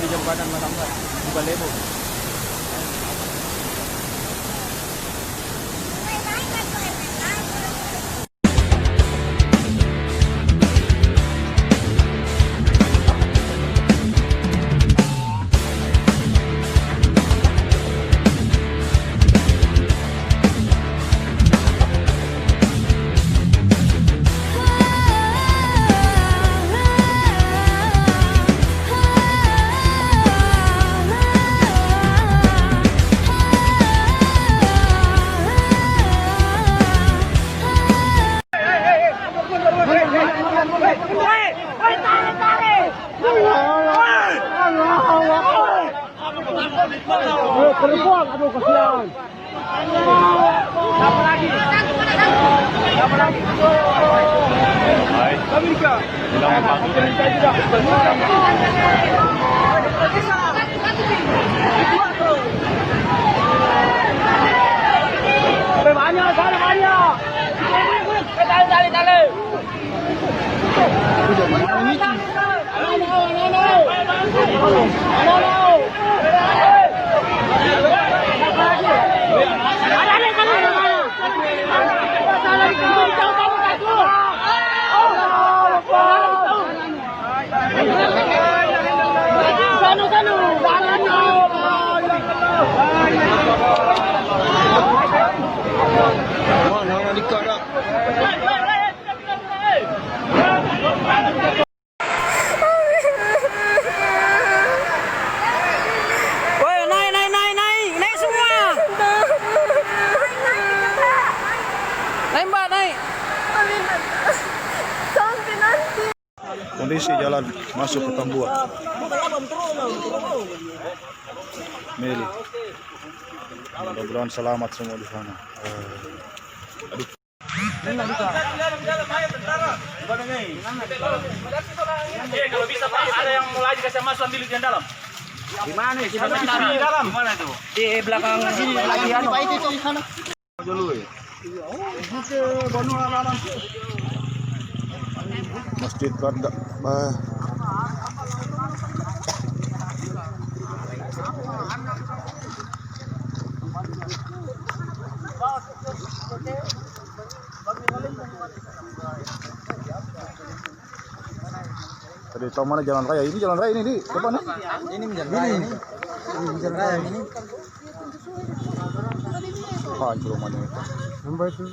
di jembatan Masamba di Balebo. Perempuan, aduh kasihan. Siapa lagi? Siapa lagi? Hai. Amerika. Banyak, sana banyak. Dale. Kondisi jalan masuk ke Tambua. Meli. Mudah-mudahan selamat semua di sana. Aduh. Kalau bisa Pak, ada yang mau lagi kasih masuk ambil di dalam. Di mana? Di dalam. Mana itu? Di belakang sini lagi anu. Itu di sana. Dulu ya. Masjid Barda. Tadi tahu mana jalan raya? Ini jalan raya ini di depan. Ini jalan raya ini. Jalan raya ini. Hancur rumahnya itu. Sampai itu